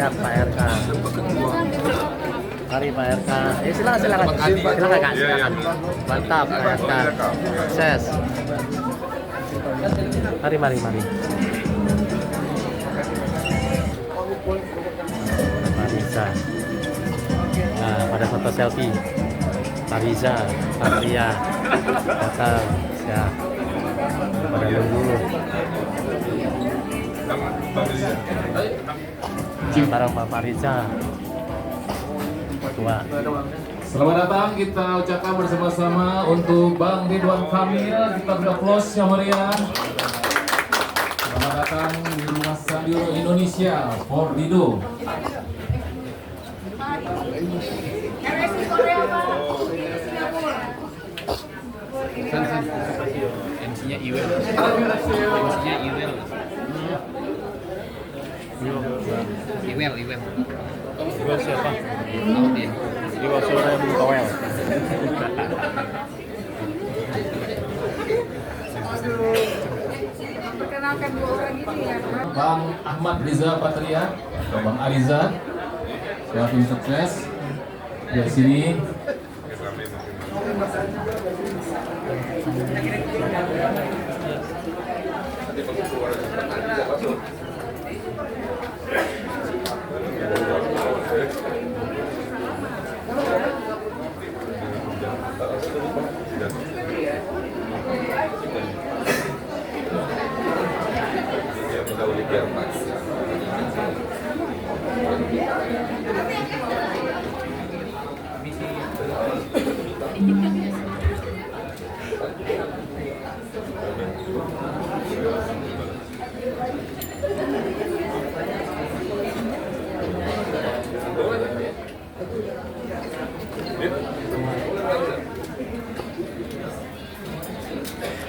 Siap Pak RK. Mari Pak RK. Silakan silakan. Silakan Kak, silakan. Mantap Pak RK. Sukses. Mari mari mari. Parisa. Nah, pada foto selfie. Parisa, Patria, datang. Siap. Pada nunggu. Barang Pak Parisa. Tua. Selamat datang, kita ucapkan bersama-sama untuk Bang Ridwan Kamil. Kita beri aplaus yang meriah. Selamat datang di Rumah Stadion Indonesia Fordido. RSI Korea Pak. Singapura. MC-nya Iwel. MC-nya Iwel. Iwel. Iwel siapa? Audin. Iwel suara Bung Toel. Perkenalkan dua orang ini ya Pak. Bang Ahmad Riza Patria, Bang Ariza. Ya, tim sukses. Dari sini.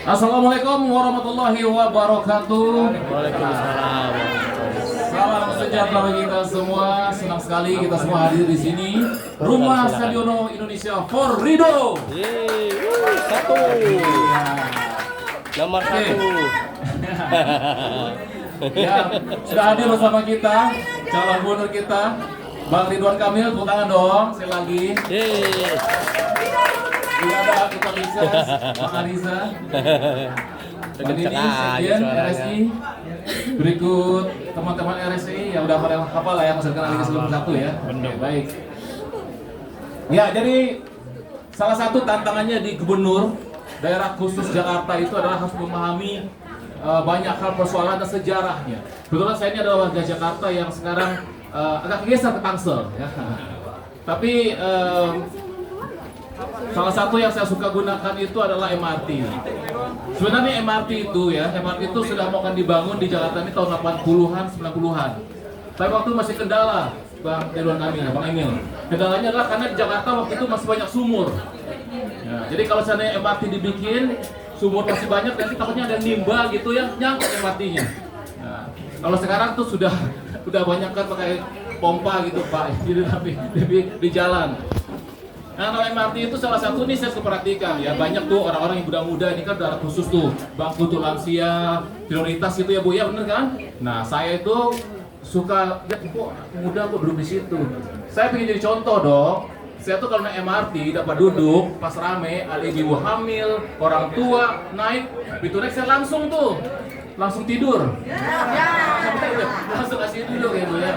Assalamualaikum warahmatullahi wabarakatuh. Waalaikumsalam. Salam sejahtera bagi kita semua. Senang sekali kita semua hadir di sini. Rumah Stadion Indonesia Fordido. Satu. Nomor satu. Ya, sudah hadir bersama kita calon gubernur kita, Bang Ridwan Kamil. Tepuk tangan dong, sekali lagi. Tidak ada kita bisa, Bang Ariza. Bang Dini, Sekjen RSI. Berikut teman-teman RSI yang udah pada hafal lah ya, masih kenal lagi sebelum satu ya. Oke, baik. Ya, jadi salah satu tantangannya di gubernur daerah khusus Jakarta itu adalah harus memahami banyak hal persoalan dan sejarahnya. Kebetulan saya ini adalah warga Jakarta yang sekarang agak geser ke Tangsel. Ya. Tapi salah satu yang saya suka gunakan itu adalah MRT. Sebenarnya MRT itu sudah mau akan dibangun di Jakarta ini tahun 80-an, 90-an. Tapi waktu masih kendala, Bang Ridwan Kamil, Bang Emil. Kendalanya adalah karena di Jakarta waktu itu masih banyak sumur. Ya, jadi kalau seandainya MRT dibikin, sumur masih banyak, nanti takutnya ada nimba gitu ya, nyangkut MRT-nya. Nah, kalau sekarang tuh sudah banyak kan pakai pompa gitu Pak, jadi lebih di jalan. Nah, kalau MRT itu salah satu nih saya perhatikan ya, banyak tuh orang-orang yang muda-muda ini kan daerah khusus tuh, bangku untuk lansia, prioritas gitu ya Bu ya, bener kan? Nah, saya itu suka lihat kok muda kok duduk di situ. Saya pengen jadi contoh dong. Saya tuh kalau naik MRT dapat duduk pas rame, ada ibu hamil, orang tua naik, pintu naik saya langsung tidur. Langsung kasih duduk ya Bu ya.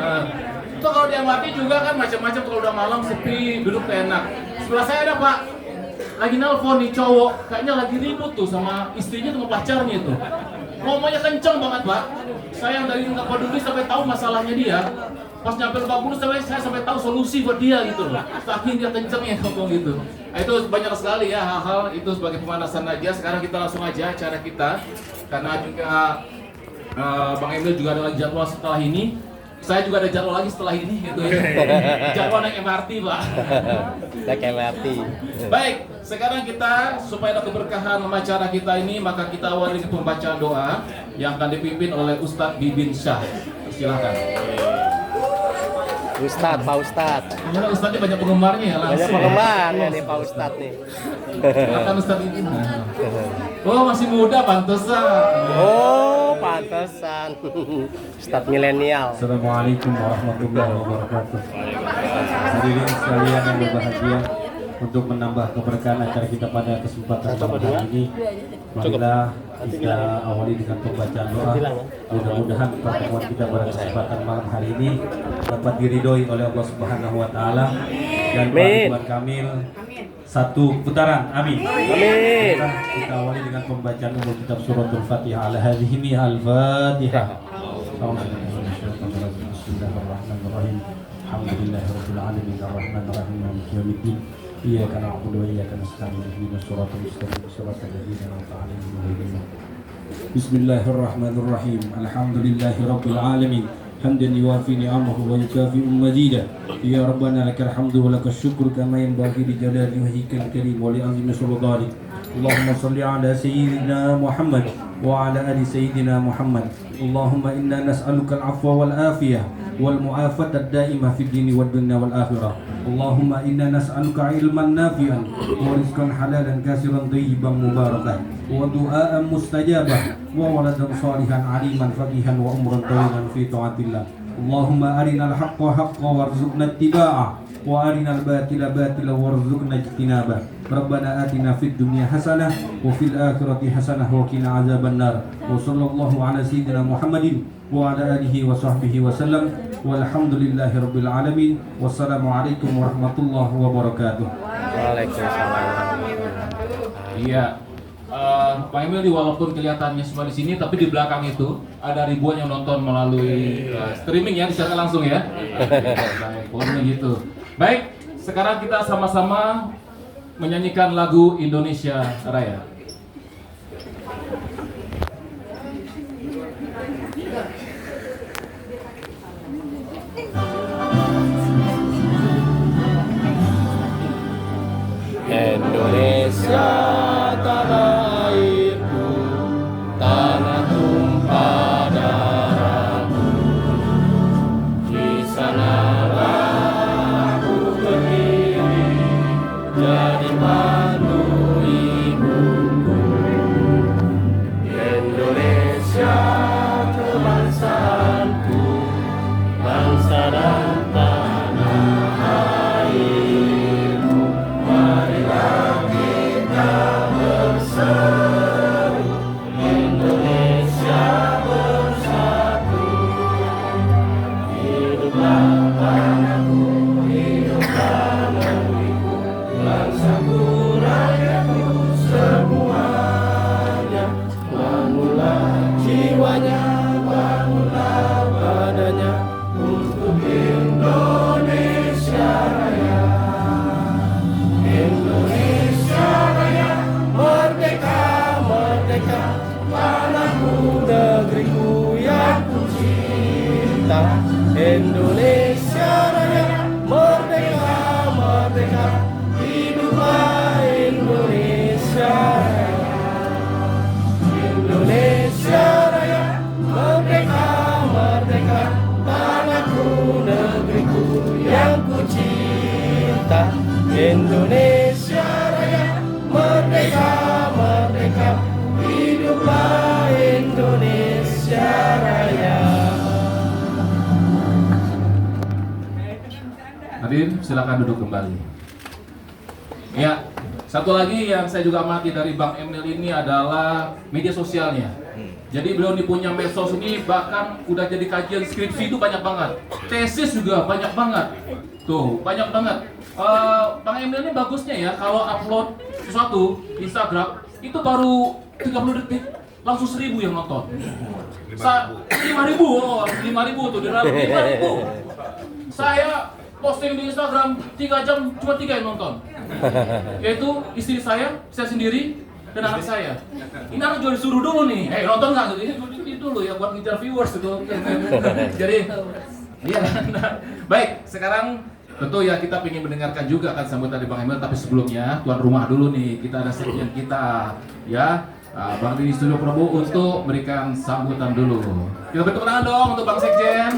Itu kalau di MRT juga kan macam-macam, kalau udah malam sepi, duduk enak. Sebelah saya ada Pak, lagi nelpon nih cowok, kayaknya lagi ribut tuh sama istrinya sama pacarnya tuh. Ngomongnya kenceng banget Pak. Saya yang dari nggak peduli sampai tahu masalahnya dia. Pas nyampe 40 saya sampai tahu solusi buat dia gitu loh. Saking dia kencengnya ngomong gitu. Nah, itu banyak sekali ya hal-hal itu sebagai pemanasan aja. Sekarang kita langsung aja acara kita. Karena juga Bang Emil juga ada lagi jadwal setelah ini. Saya juga ada jadwal lagi setelah ini gitu ya. Jadwal naik MRT Pak. Naik MRT. Baik, sekarang kita supaya ada keberkahan acara kita ini, maka kita awali dengan pembacaan doa yang akan dipimpin oleh Ustadz Bibin Syah. Silakan. Ustadz, Pak Ustadz. Karena Ustadznya banyak penggemarnya ya langsung. Banyak penggemarnya nih Pak Ustadz nih. Silakan Ustadz Bibin. Oh masih muda pantesan. Oh, pantesan. kelihatan. Ustadz milenial. Assalamualaikum warahmatullahi wabarakatuh. Hadirin sekalian yang berbahagia, untuk menambah keberkahan acara kita pada kesempatan malam hari ini, marilah kita awali dengan pembacaan doa. Mudah-mudahan pertemuan kita pada kesempatan malam hari ini dapat diridhoi oleh Allah Subhanahu wa taala dan Pak Ridwan Kamil. Satu putaran, amin. Amin. Kita awali dengan pembacaan umum kitab suratul Fatihah. Ala hadhihi al-Fatihah. Bismillahirrahmanirrahim. Alhamdulillahirabbil alamin arrahmanir rahim maliki yaumiddin. Iyyaka na'budu wa iyyaka nasta'in ihdinas siratal mustaqim siratal ladzina an'amta 'alaihim. Bismillahirrahmanirrahim. Alhamdulillahirabbil alamin. Hamdan yuwafi ni'amahu wa yukafi'u mazidah. Ya Rabbana lakal hamdu wa lakas syukru kama yanbaghi li jalali wajhikal karim wa li 'azimi sultanik. Allahumma shalli 'ala sayyidina Muhammad wa 'ala ali sayyidina Muhammad. Allahumma inna nas'aluka al-'afwa wal afiyah wal mu'afata ad-da'imah fid dini wad dunya wal akhirah. Allahumma inna nas'aluka 'ilman nafi'an wa rizqan halalan kasiran thayyiban mubarakan wa du'aan mustajabah wa waladan salihan 'aliman faqihan wa umran tawilan fi ta'atillah. Allahumma arinal haqqa haqqan warzuqna ittiba'ah wa arinal batila batila warzuqna ijtinabah. Rabbana atina fid dunya hasanah wa fil akhirati hasanah wa qina azabannar. Wa sallallahu ala sayyidina Muhammadin wa ala alihi wa sahbihi wa sallam. Walhamdulillahi rabbil alamin. Wassalamualaikum warahmatullahi wabarakatuh. Waalaikumsalam. Iya. Pak Emil walaupun kelihatannya semua di sini, tapi di belakang itu ada ribuan yang nonton melalui streaming ya, secara langsung ya. Baik, pokoknya gitu. Baik, sekarang kita sama-sama menyanyikan lagu Indonesia Raya. Indonesia tanah airku, tanah tumpah darahku. Di sanalah aku berdiri, jadi pandu ibuku. Indonesia kebangsaanku, bangsa dan tanah airku. Marilah kita berseru, Indonesia bersatu. Hiduplah tanahku, hiduplah negeriku, bangsaku, rakyatku semuanya. Bangunlah jiwanya, bangunlah badannya untuk Indonesia Raya. Indonesia Raya, merdeka, merdeka, tanahku, negeriku yang ku cinta. Indonesia Raya, merdeka, merdeka, hiduplah Indonesia Raya. Indonesia Raya, merdeka, merdeka, tanahku, negeriku yang ku cinta. Indonesia Raya, merdeka, merdeka, hiduplah Indonesia Raya. Hadirin, silakan duduk kembali. Ya, satu lagi yang saya juga amati dari Bang Emil ini adalah media sosialnya. Jadi beliau ini punya medsos ini bahkan udah jadi kajian skripsi itu banyak banget. Tesis juga banyak banget. Tuh, banyak banget. Bang Emil ini bagusnya ya kalau upload sesuatu Instagram itu baru 30 detik langsung 1000 yang nonton. 5.000, oh 5.000 tuh di 5.000. Saya posting di Instagram 3 jam cuma 3 yang nonton. Yaitu istri saya sendiri dan anak saya. Ini anak juga disuruh dulu nih. Nonton nggak? Ini dulu ya buat ngejar viewers itu. Jadi, iya. Baik, sekarang tentu ya kita ingin mendengarkan juga kan sambutan dari Bang Emil, tapi sebelumnya tuan rumah dulu nih, kita ada sekjen kita ya. Bang Dini Studio Prabowo untuk memberikan sambutan dulu. Kita beri tepuk tangan dong untuk Bang Sekjen.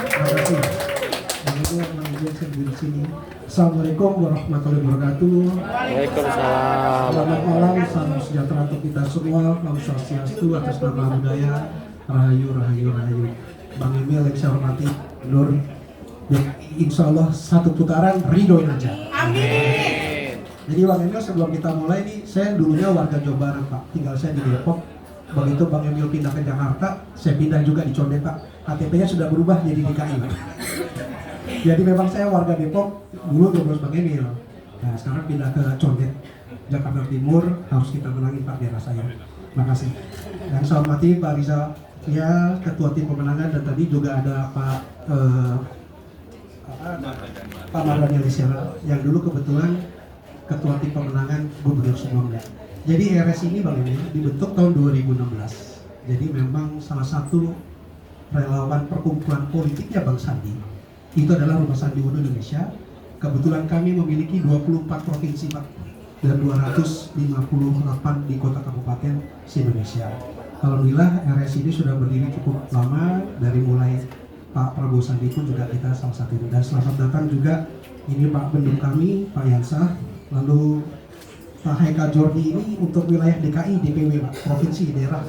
Assalamualaikum warahmatullahi wabarakatuh. Waalaikumsalam. Selamat malam, salam sejahtera untuk kita semua. Om Swastiastu atas nama budaya. Rahayu, Rahayu, Rahayu. Bang Emil yang saya hormati, Nur, ya, insya Allah satu putaran ridoin aja. Amin. Jadi Bang Emil sebelum kita mulai nih, saya dulunya warga Jawa Barat Pak, tinggal saya di Depok. Begitu Bang Emil pindah ke Jakarta, saya pindah juga di Condet Pak. KTP-nya sudah berubah jadi DKI Pak. Jadi memang saya warga Depok, dulu ngurus Bang Emil. Nah sekarang pindah ke Condet, Jakarta Timur, harus kita menangin Pak daerah saya. Makasih. Dan saya hormati Pak Riza, ya Ketua Tim Pemenangan, dan tadi juga ada Pak Mardhani Alisera yang dulu kebetulan Ketua Tim Pemenangan Gubernur sebelumnya. Jadi RS ini Bang Emil dibentuk tahun 2016. Jadi memang salah satu relawan perkumpulan politiknya Bang Sandi. Itu adalah Rumah Sandi Uno Indonesia. Kebetulan kami memiliki 24 provinsi Pak, dan 258 di kota kabupaten se-Indonesia. Alhamdulillah RS ini sudah berdiri cukup lama, dari mulai Pak Prabowo Sandi pun juga kita salah satu. Dan selamat datang juga ini Pak Bendung kami, Pak Yansah, lalu Pak Haikal Jordi ini untuk wilayah DKI DPW Pak, provinsi daerah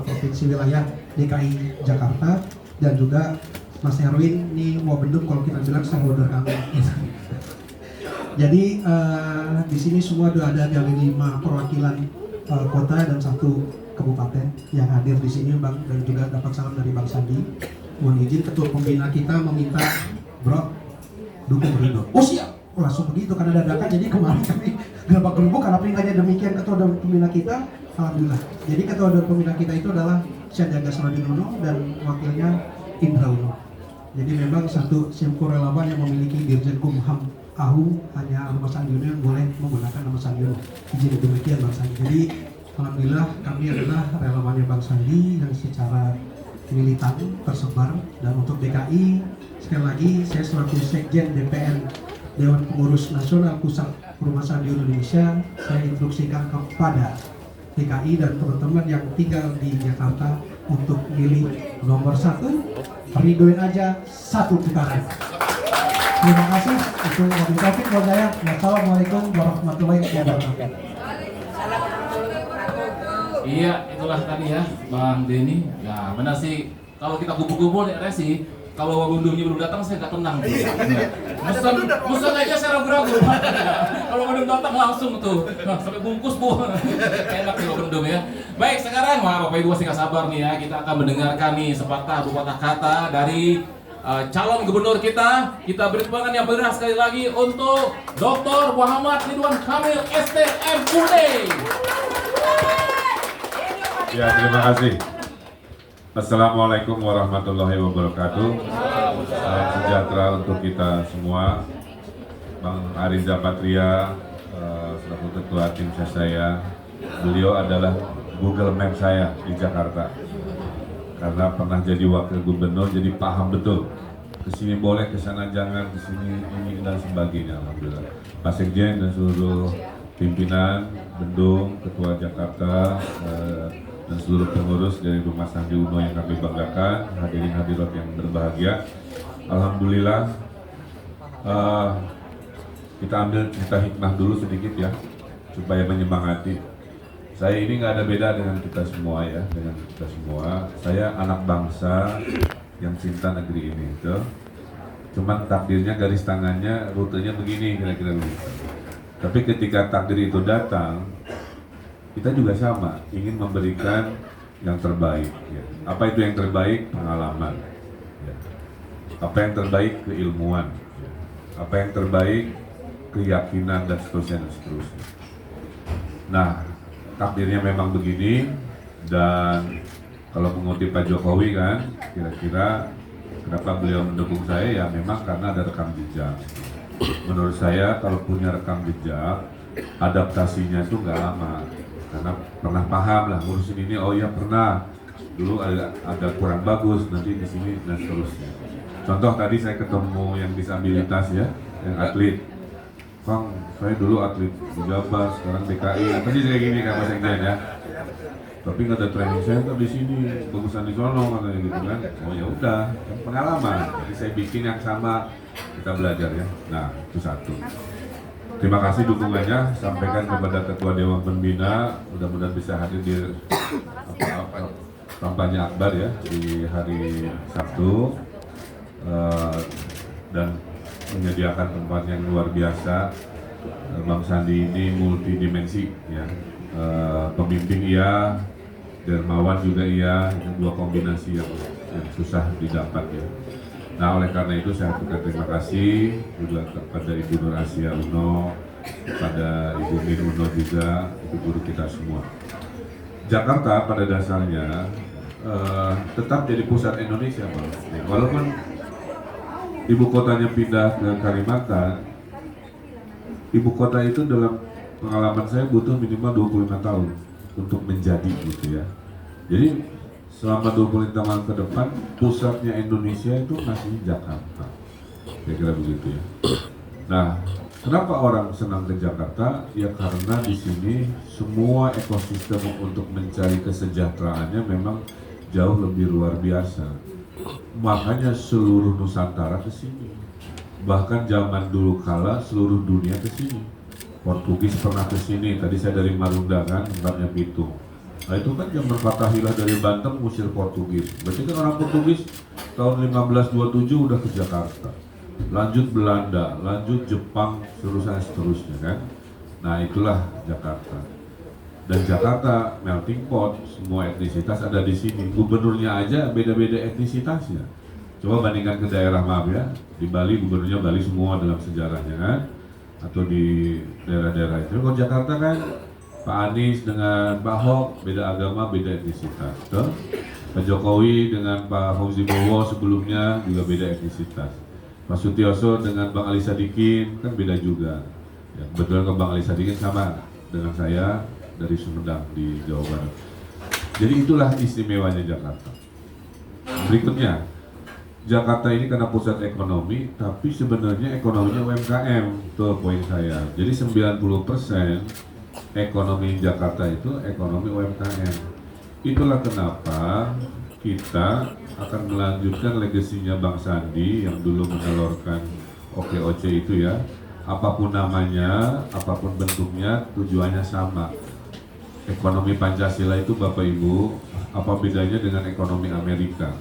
provinsi wilayah DKI Jakarta, dan juga Mas Erwin ini mau Bendung kalau kita bilang stakeholder kami. Jadi di sini semua sudah ada dari 5 perwakilan kota dan 1 kabupaten yang hadir di sini Bang, dan juga dapat salam dari Bang Sandi. Mohon izin Ketua Pembina kita meminta Bro dukung Ridho. Oh siap, langsung begitu karena dadakan. Jadi kemarin kami gelembak-gelembuk karena perintahnya demikian Ketua Dewan Pembina kita. Alhamdulillah. Jadi Ketua Dewan Pembina kita itu adalah Sandiaga Salahuddin Uno dan wakilnya Indra Uno. Jadi memang satu simpul relawan yang memiliki Dirjen Kumham AHU, hanya Rumah Sandi Uno yang boleh menggunakan nama Sandi Uno. Izin demikian Bang Sandi. Jadi alhamdulillah kami adalah relawannya Bang Sandi yang secara militan tersebar. Dan untuk DKI sekali lagi saya selaku Sekjen DPN Dewan Pengurus Nasional Pusat Rumah Sandi Uno Indonesia, saya instruksikan kepada DKI dan teman-teman yang tinggal di Jakarta untuk pilih nomor 1, ridoin aja 1 putaran. Terima kasih. Itu wabillahi taufiq wal hidayah. Wassalamualaikum warahmatullahi wabarakatuh. Iya, itulah tadi ya Bang Denny. Ya benar sih, kalau kita kumpul-kumpul di RSI, kalau Bendungnya belum datang saya nggak tenang. Musan aja saya ragu-ragu. Kalau Bendung datang langsung tuh, sampai bungkus Bu. Enak kalau Bendung ya. Baik, sekarang Bapak Ibu masih nggak sabar nih ya, kita akan mendengarkan nih sepatah 2 patah kata dari calon gubernur kita. Kita beri tepuk tangan yang meriah sekali lagi untuk Dr. Muhammad Ridwan Kamil STMUD. Ya, terima kasih. Assalamualaikum warahmatullahi wabarakatuh. Salam sejahtera untuk kita semua. Bang Ariza Patria, selaku ketua tim saya. Beliau adalah Google Map saya di Jakarta. Karena pernah jadi wakil gubernur, jadi paham betul. Kesini boleh, kesana jangan, kesini ini dan sebagainya. Alhamdulillah. Pak Sekjen dan seluruh pimpinan Bendung, Ketua Jakarta, dan seluruh pengurus dari Rumah Sandi Uno yang kami banggakan, hadirin hadirat yang berbahagia. Alhamdulillah, kita ambil cerita hikmah dulu sedikit ya, supaya menyemangati. Saya ini nggak ada beda dengan kita semua ya, dengan kita semua. Saya anak bangsa yang cinta negeri ini, gitu. Cuman takdirnya, garis tangannya, rutenya begini kira-kira begitu. Tapi ketika takdir itu datang, kita juga sama, ingin memberikan yang terbaik. Ya. Apa itu yang terbaik? Pengalaman. Ya. Apa yang terbaik? Keilmuan. Ya. Apa yang terbaik? Keyakinan dan seterusnya dan seterusnya. Nah, takdirnya memang begini, dan kalau mengutip Pak Jokowi kan, kira-kira kenapa beliau mendukung saya? Ya memang karena ada rekam jejak. Menurut saya kalau punya rekam jejak, adaptasinya itu nggak lama. Karena pernah paham lah ngurusin ini, oh iya pernah dulu ada kurang bagus, nanti di sini dan seterusnya. Contoh tadi saya ketemu yang disabilitas ya, yang atlet. Bang, saya dulu atlet di Jabar, sekarang DKI. Pasti kayak gini kan Mas Sekjen ya. Tapi nggak ada training center di sini, bagusan di sono katanya gitu kan. Oh ya udah, pengalaman. Jadi saya bikin yang sama, kita belajar ya. Nah itu satu. Terima kasih dukungannya, sampaikan kepada Ketua Dewan Pembina, mudah-mudahan bisa hadir di kampanye akbar ya di hari Sabtu dan menyediakan tempat yang luar biasa. Bang Sandi ini multidimensi ya, pemimpin iya, dermawan juga iya, itu dua kombinasi yang susah didapat ya. Nah oleh karena itu saya ucapkan terima kasih juga kepada Ibu Nur Asia Uno, kepada Ibu Min Uno juga, itu guru kita semua. Jakarta pada dasarnya tetap jadi pusat Indonesia, Bang. Walaupun ibu kotanya pindah ke Kalimantan, ibu kota itu dalam pengalaman saya butuh minimal 25 tahun untuk menjadi gitu ya. Jadi selama 25 tahun ke depan pusatnya Indonesia itu masih Jakarta. Kira-kira begitu ya. Nah, kenapa orang senang ke Jakarta? Ya karena di sini semua ekosistem untuk mencari kesejahteraannya memang jauh lebih luar biasa. Makanya seluruh Nusantara ke sini. Bahkan zaman dulu kala seluruh dunia ke sini. Portugis pernah ke sini. Tadi saya dari Marunda kan, tempatnya Pitung. Nah itu kan zaman Fatahillah dari Banten ngusir Portugis. Berarti kan orang Portugis tahun 1527 udah ke Jakarta. Lanjut Belanda, lanjut Jepang, seterusnya kan. Nah itulah Jakarta. Dan Jakarta melting pot, semua etnisitas ada di sini. Gubernurnya aja beda-beda etnisitasnya. Coba bandingkan ke daerah, maaf ya, di Bali gubernurnya Bali semua dalam sejarahnya kan, atau di daerah-daerah itu. Kalau Jakarta kan Pak Anies dengan Pak Ahok beda agama, beda etnisitas. Tuh. Pak Jokowi dengan Pak Fauzi Bowo sebelumnya juga beda etnisitas. Pak Sutioso dengan Bang Ali Sadikin kan beda juga. Ya, kebetulan ke Bang Ali Sadikin sama dengan saya dari Sumedang di Jawa Barat. Jadi itulah istimewanya Jakarta. Berikutnya, Jakarta ini karena pusat ekonomi, tapi sebenarnya ekonominya UMKM. Tuh poin saya. Jadi 90% ekonomi Jakarta itu ekonomi UMKM. Itulah kenapa kita akan melanjutkan legasinya Bang Sandi yang dulu menelurkan OKOC itu ya. Apapun namanya, apapun bentuknya, tujuannya sama. Ekonomi Pancasila itu Bapak Ibu, apa bedanya dengan ekonomi Amerika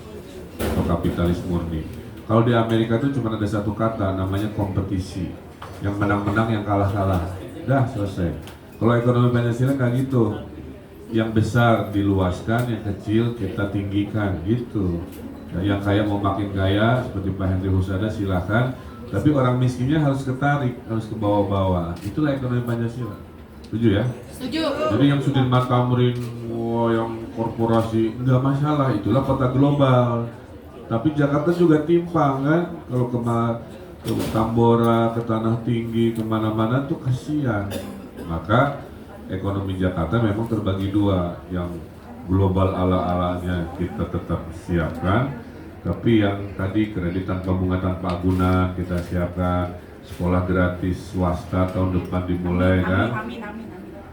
atau kapitalis murni? Kalau di Amerika itu cuma ada satu kata, namanya kompetisi. Yang menang-menang, yang kalah-kalah. Dah selesai. Kalau ekonomi Pancasila kayak gitu. Yang besar diluaskan, yang kecil kita tinggikan gitu. Nah, yang kaya mau makin kaya, seperti Pak Henry Husada silahkan. Tapi orang miskinnya harus ketarik, harus ke bawah-bawah. Itulah ekonomi Pancasila. Setuju ya? Setuju. Jadi yang Sudirman Tamrin, yang korporasi, nggak masalah. Itulah kota global. Tapi Jakarta juga timpang kan? Kalau ke Tambora, ke Tanah Tinggi, kemana-mana tuh kasihan. Maka ekonomi Jakarta memang terbagi dua. Yang global ala-alanya kita tetap siapkan. Tapi yang tadi kredit tanpa bunga tanpa agunan kita siapkan. Sekolah gratis swasta tahun depan dimulai kan,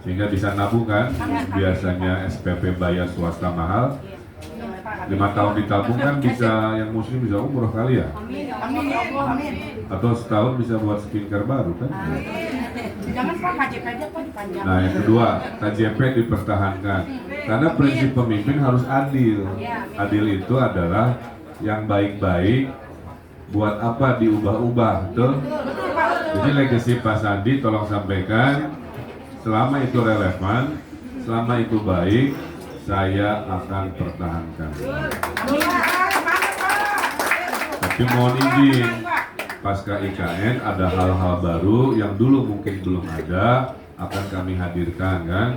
sehingga bisa nabung kan. Biasanya SPP bayar swasta mahal, 5 tahun ditabung kan bisa, yang muslim bisa umroh kali ya, atau setahun bisa buat skincare baru kan. Nah yang kedua, KJP dipertahankan karena prinsip pemimpin harus adil. Adil itu adalah yang baik-baik buat apa diubah-ubah, betul? Jadi legasi Pak Sandi tolong sampaikan, selama itu relevan, selama itu baik, saya akan pertahankan. Tapi mohon izin, pasca IKN ada hal-hal baru yang dulu mungkin belum ada, akan kami hadirkan kan.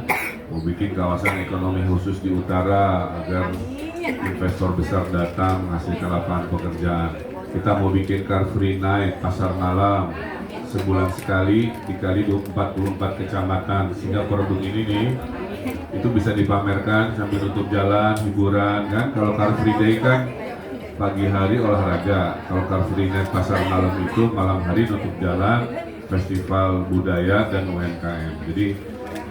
Mau bikin kawasan ekonomi khusus di utara agar investor besar datang menghasilkan lapangan pekerjaan. Kita mau bikin car free night, pasar malam, sebulan sekali dikali 44 kecamatan, sehingga produk ini nih itu bisa dipamerkan sambil nutup jalan, hiburan kan. Kalau car free day kan pagi hari olahraga, kalau car free night pasar malam itu malam hari nutup jalan, festival budaya dan UMKM. Jadi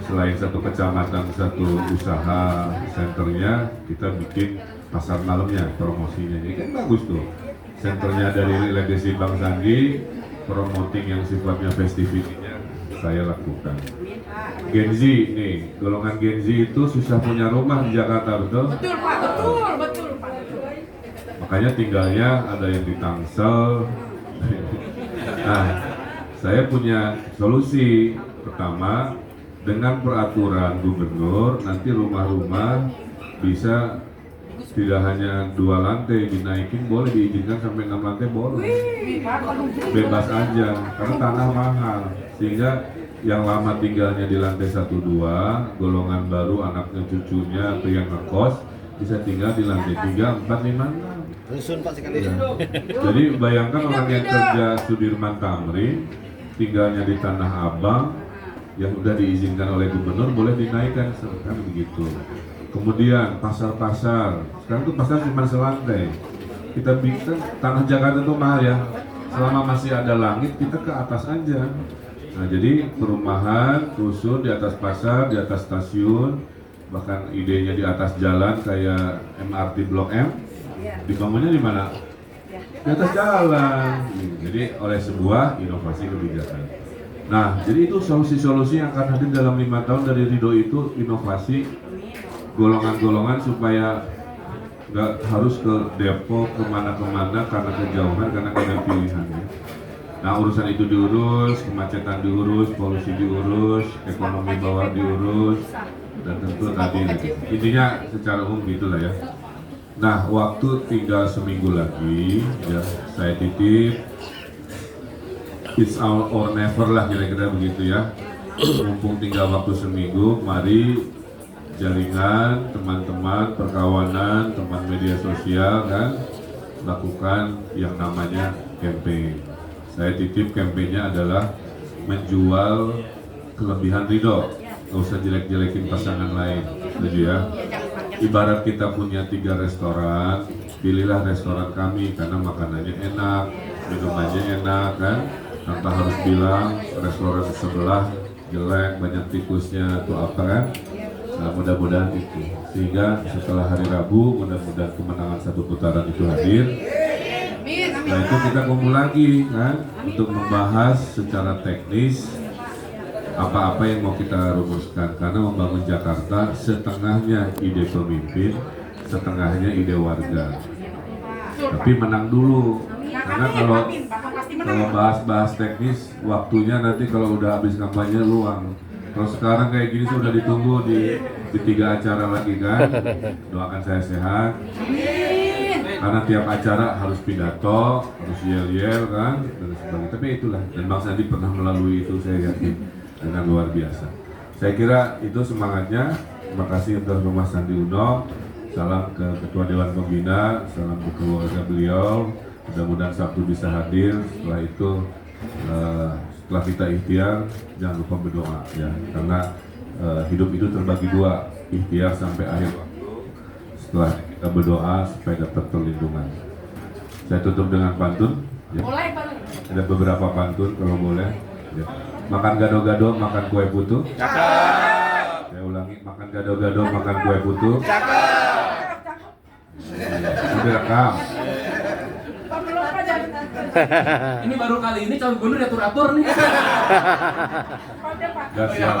selain satu kecamatan satu usaha senternya, kita bikin pasar malamnya, promosinya, ini kan bagus tuh. Senternya dari legasi Bang Sandi, promoting yang sifatnya festivity-nya saya lakukan. Gen Z nih, golongan Gen Z itu susah punya rumah di Jakarta, betul? Betul Pak, betul Pak. Makanya tinggalnya ada yang di Tangsel. Nah, saya punya solusi. Pertama, dengan peraturan gubernur, nanti rumah-rumah bisa tidak hanya 2 lantai dinaikin, boleh diizinkan sampai 6 lantai boleh. Bebas aja, karena tanah mahal. Sehingga yang lama tinggalnya di lantai 1-2, golongan baru anaknya cucunya atau yang ngekos bisa tinggal di lantai 3, 4, 5, 6. Rusun Pak sekali. Ya. Jadi bayangkan orang yang kerja Sudirman Tamrin tinggalnya di Tanah Abang yang udah diizinkan oleh gubernur boleh dinaikkan, kan begitu. Kemudian pasar-pasar, sekarang tuh pasar cuma selantai. Kita bikin tanah Jakarta tuh mahal ya. Selama masih ada langit kita ke atas aja. Nah jadi perumahan rusun di atas pasar, di atas stasiun, bahkan idenya di atas jalan kayak MRT Blok M. Dibangunnya di mana? Di atas jalan. Jadi oleh sebuah inovasi kebijakan. Nah, jadi itu solusi-solusi yang akan hadir dalam 5 tahun dari Ridho itu inovasi golongan-golongan supaya nggak harus ke Depok kemana-kemana karena kejauhan, karena nggak ada pilihan ya. Nah urusan itu diurus, kemacetan diurus, polusi diurus, ekonomi bawah diurus, dan tentu tadi intinya secara umum gitulah ya. Nah waktu tinggal seminggu lagi ya, saya titip it's all or never lah kira-kira begitu ya. Mumpung tinggal waktu seminggu, mari jaringan, teman-teman, perkawanan, teman media sosial kan lakukan yang namanya campaign. Saya titip kampanyenya adalah menjual kelebihan Ridho, nggak usah jelek-jelekin pasangan lain, setuju ya? Ibarat kita punya 3 restoran, pilihlah restoran kami karena makanannya enak, minumannya enak kan, tanpa harus bilang restoran sebelah jelek, banyak tikusnya atau apa kan. Nah mudah-mudahan itu, sehingga setelah hari Rabu mudah-mudahan kemenangan 1 putaran itu hadir. Setelah itu kita kumpul lagi kan untuk membahas secara teknis apa-apa yang mau kita rumuskan, karena membangun Jakarta setengahnya ide pemimpin, setengahnya ide warga. Tapi menang dulu, karena kalau bahas-bahas teknis waktunya nanti kalau udah habis kampanye luang. Kalau sekarang kayak gini sudah ditunggu di 3 acara lagi kan. Doakan saya sehat. Karena tiap acara harus pidato, harus yel-yel kan, dan sebagainya. Tapi itulah, dan Bang Sandi pernah melalui itu saya yakin dengan luar biasa. Saya kira itu semangatnya. Terima kasih untuk Rumah Sandi Uno. Salam ke Ketua Dewan Pembina, salam ke keluarga beliau. Mudah-mudahan Sabtu bisa hadir. Setelah itu, setelah kita ikhtiar, jangan lupa berdoa ya, karena hidup itu terbagi 2, ikhtiar sampai akhir waktu. Setelah kita berdoa supaya dapat perlindungan. Saya tutup dengan pantun. Ya. Ada beberapa pantun kalau boleh. Ya. Makan gado-gado, makan kue putu. Cakep. Saya ulangi, makan gado-gado, makan kue putu. Cakep. Sudah rekam. Ini baru kali ini calon gubernur diatur-atur nih. Gak siap.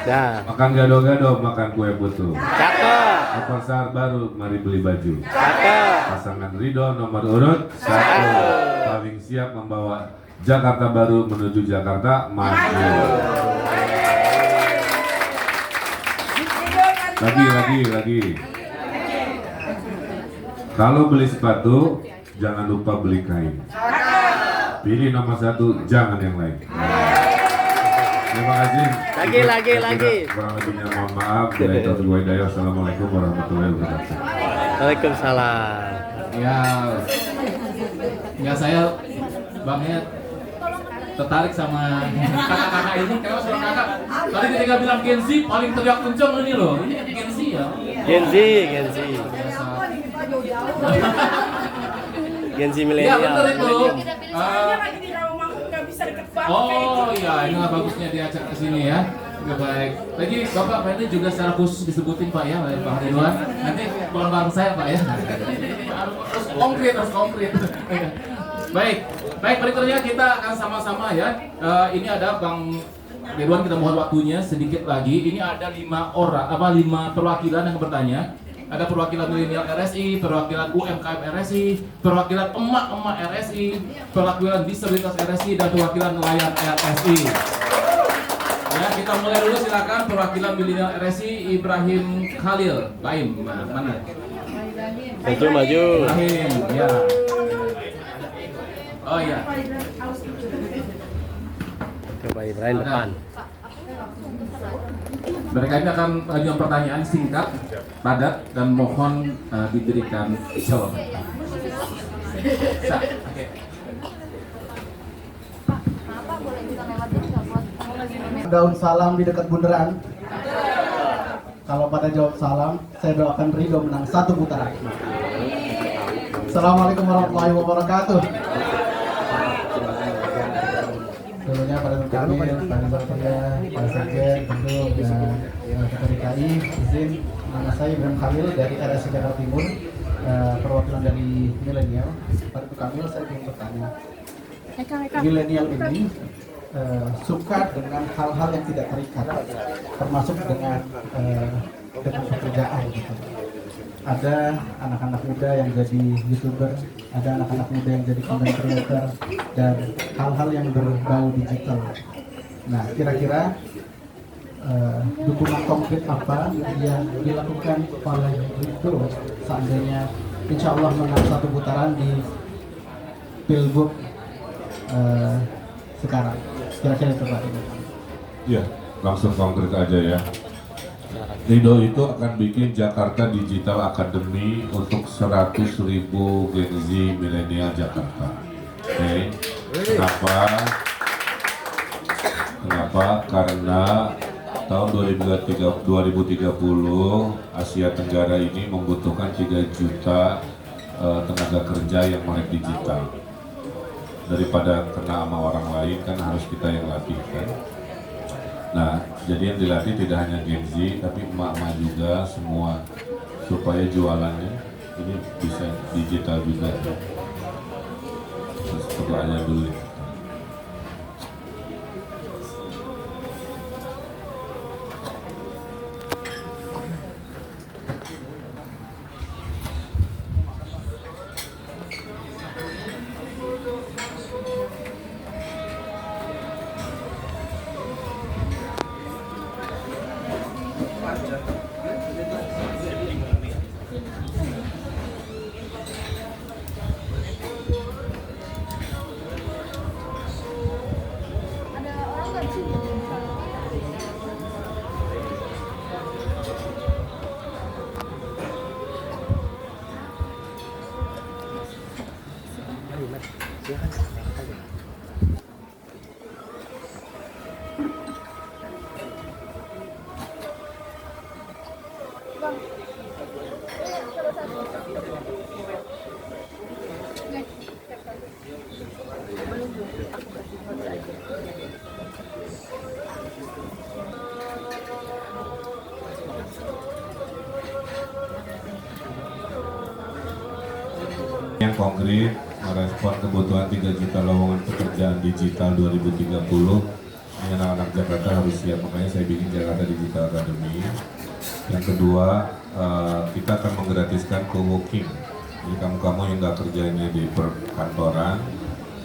Dah. Makan gado-gado, makan kue putu. Cakep. Pasar baru, mari beli baju. Cakep. Pasangan Ridho nomor urut 1 paling siap membawa Jakarta baru menuju Jakarta maju. Lagi. Kalau beli sepatu, jangan lupa beli kain. Pilih nomor 1, jangan yang lain. Terima kasih. Lagi. Kurang lebihnya mohon maaf. Assalamualaikum warahmatullahi wabarakatuh. Waalaikumsalam. Ya saya Bang Ed tertarik sama kakak-kakak ini. Kenapa sama kakak? Tadi ketika bilang Gen Z paling teriak kenceng ini loh. Ini Gen Z ya. Gen Z. Gen Z Ya milenial. benar itu. Oh iya, ini bagusnya diajak ke sini ya. Oke, baik. Lagi Bapak Ferdi juga secara khusus disebutin Pak ya, oleh Pak Ridwan. Nanti bukan bareng saya Pak ya. Harus konkret. Baik berikutnya kita akan sama-sama ya. Ini ada Bang Ridwan, kita mohon waktunya sedikit lagi. Ini ada 5 perwakilan yang bertanya. Ada perwakilan milenial RSI, perwakilan UMKM RSI, perwakilan emak-emak RSI, perwakilan disabilitas RSI, dan perwakilan nelayan RSI. Ya, kita mulai dulu, silakan perwakilan milenial RSI Ibrahim Khalil. Baim, mana? Betul, maju. Ibrahim, ya. Oh ya. Coba Ibrahim depan. Mereka ini akan mengajukan pertanyaan singkat, padat, dan mohon diberikan jawaban. Oke. Daun salam di dekat bundaran. Kalau pada jawab salam, saya doakan Ridho menang 1 putaran. Assalamualaikum warahmatullahi wabarakatuh. Dulunya pada kami, Pak Satria, Pak Sekjen, tentu dan Ketua DKI, izin nama saya Ibrahim Khalil dari RSI Jakarta Timur, perwakilan dari milenial. Pak Kamil, saya ingin bertanya, milenial ini suka dengan hal-hal yang tidak terikat, termasuk dengan pekerjaan. Gitu. Ada anak-anak muda yang jadi YouTuber, ada anak-anak muda yang jadi content creator, dan hal-hal yang berbau digital. Nah, kira-kira dukungan konkret apa yang dilakukan oleh Ridho seandainya insya Allah menang 1 putaran di Pilgub sekarang? Kira-kira itu Pak. Ya, langsung konkret aja ya. Ridho itu akan bikin Jakarta Digital Academy untuk 100.000 Gen Z milenial Jakarta. Oke. Kenapa? Karena tahun 2030 Asia Tenggara ini membutuhkan 3 juta tenaga kerja yang melek digital. Daripada kena sama orang lain kan harus kita yang latih kan. Nah, jadi yang dilatih tidak hanya Gen Z, tapi emak-emak juga semua, supaya jualannya ini bisa digital juga. Terus pertanyaan dulu. Yang konkret merespon kebutuhan 3 juta lowongan pekerjaan digital 2030. Ini anak-anak Jakarta harus siap, makanya saya bikin Jakarta Digital Academy. Yang kedua, kita akan menggratiskan co-working. Jadi kamu-kamu yang nggak kerjanya di perkantoran,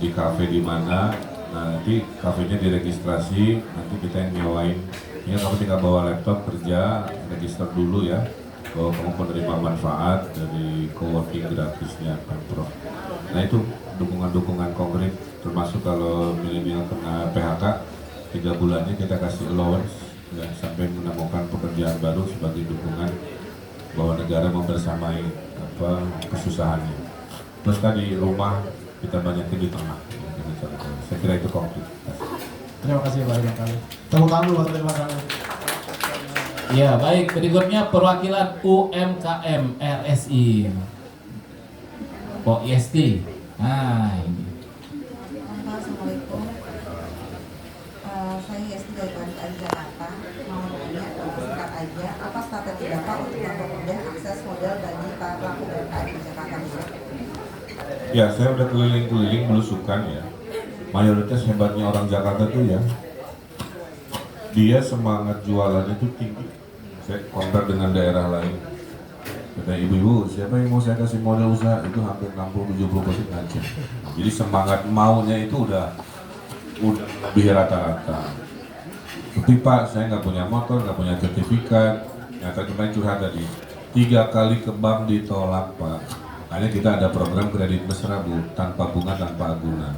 di kafe di mana, nanti kafenya diregistrasi, nanti kita yang nyewain. Ini kamu tinggal bawa laptop kerja, register dulu ya, bahwa kamu penerima manfaat dari co-working gratisnya Pemprov. Nah itu dukungan-dukungan konkret, termasuk kalau milenial kena PHK, 3 bulannya kita kasih allowance ya, sampai menemukan pekerjaan baru sebagai dukungan bahwa negara membersamai kesusahannya. Terus tadi rumah kita banyakin di tengah. Saya kira itu konkret. Terima kasih Pak Ibrahim. Tepuk tangan buat terima kasih. Ya, baik. Berikutnya perwakilan UMKM RSI. Pok IST. Nah, ini. Assalamualaikum. Saya IST dari KMKM Jakarta. Mau nanya singkat aja, apa strategi Bapak untuk mempermudah akses modal bagi para pelaku UMKM di Jakarta? Ya, saya udah keliling-keliling belusukan ya. Mayoritas hebatnya orang Jakarta tuh ya dia semangat jualannya itu tinggi. Saya compare dengan daerah lain. Kata ibu-ibu, siapa yang mau saya kasih modal usaha? Itu hampir 60-70% aja. Jadi semangat maunya itu udah lebih rata-rata. Tapi Pak, saya nggak punya motor, nggak punya sertifikat. Nyata kemarin curhat tadi, 3 kali ke bank ditolak Pak. Makanya kita ada program kredit mesra Bu, tanpa bunga, tanpa agunan.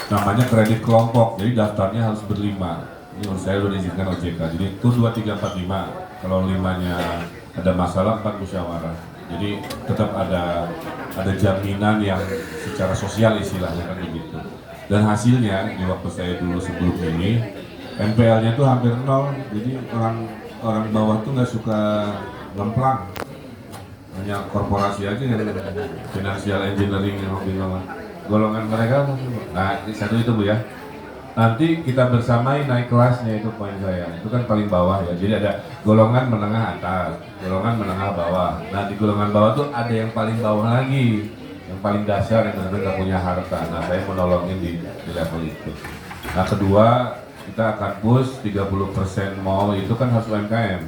Namanya kredit kelompok, jadi daftarnya harus berlima. Ini menurut saya sudah diizinkan OJK. Jadi itu 2, 3, 4, 5. Kalau 5-nya ada masalah, 4 musyawarah. Jadi tetap ada jaminan yang secara sosial istilahnya kan begitu. Dan hasilnya di waktu saya dulu sebelum ini NPL-nya tuh hampir 0. Jadi orang bawah tuh nggak suka ngemplang. Hanya korporasi aja yang financial engineering yang golongan mereka. Nah, satu itu Bu ya. Nanti kita bersamai naik kelasnya, itu poin saya. Itu kan paling bawah ya. Jadi ada golongan menengah atas, golongan menengah bawah. Nah, di golongan bawah tuh ada yang paling bawah lagi, yang paling dasar yang benar-benar nggak punya harta. Nah, saya mau nolongin di level itu. Nah, kedua, kita akan push 30% mall itu kan harus UMKM.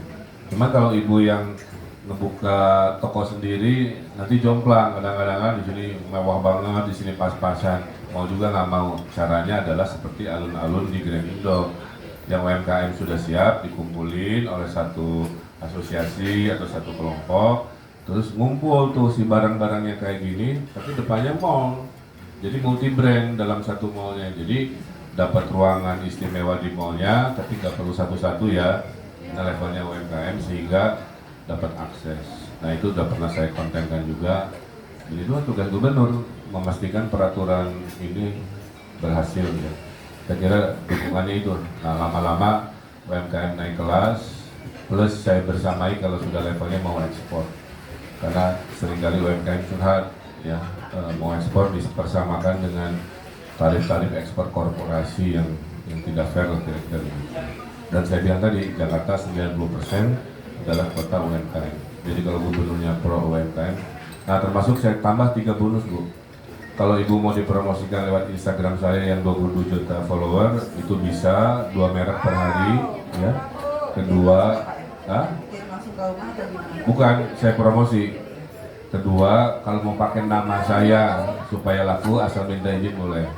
Cuman kalau ibu yang ngebuka toko sendiri nanti jomplang, kadang-kadang di sini mewah banget, di sini pas-pasan. Mau juga nggak mau. Caranya adalah seperti alun-alun di Grand Indo yang UMKM sudah siap dikumpulin oleh satu asosiasi atau satu kelompok, terus ngumpul tuh si barang-barangnya kayak gini, tapi depannya mall. Jadi multi brand dalam satu mallnya. Jadi dapat ruangan istimewa di mallnya, tapi nggak perlu satu-satu ya. Nah, levelnya UMKM sehingga dapat akses. Nah, itu udah pernah saya kontenkan juga. Jadi itu tugas gubernur memastikan peraturan ini berhasil ya. Saya kira dukungannya itu. Nah, lama-lama UMKM naik kelas, plus saya bersamai kalau sudah levelnya mau ekspor. Karena seringkali UMKM curhat ya, mau ekspor dipersamakan dengan tarif-tarif ekspor korporasi yang tidak fair kira-kira. Dan saya bilang tadi, Jakarta 90% adalah kota UMKM. Jadi kalau gubernurnya pro UMKM, nah termasuk saya tambah 3 bonus Bu. Kalau ibu mau dipromosikan lewat Instagram saya yang 27 juta follower, itu bisa 2 merek per hari ya. Kedua, bukan saya promosi. Kedua, kalau mau pakai nama saya supaya laku asal minta izin boleh.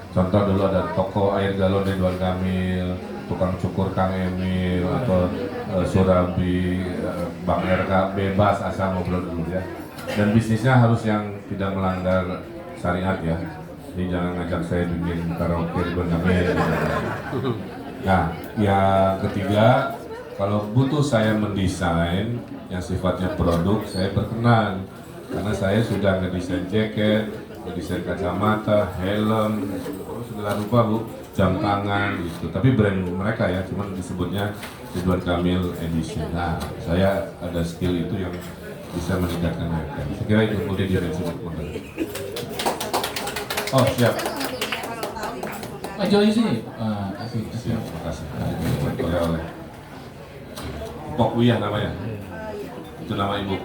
Contoh dulu ada toko air galon Ridwan Kamil, tukang cukur Kang Emil, atau Surabi, Bang RK, bebas asal ngobrol dulu ya. Dan bisnisnya harus yang tidak melanggar syariat ya. Jadi jangan ngajak saya bikin karaoke Ridwan Kamil. Nah, yang ketiga, kalau butuh saya mendesain yang sifatnya produk, saya berkenan. Karena saya sudah ngedesain jaket, ngedesain kacamata, helm, segala rupa Bu, jam tangan gitu. Tapi brand mereka ya, cuman disebutnya Ridwan Kamil Edition. Nah, saya ada skill itu yang bisa meningkatkan mereka. Saya kira itu kemudian dimensi modal. Oh siap. Pak Joy sini. Kasih. Siap, makasih. Oleh-oleh. Pok Wiyah namanya. Itu nama ibu.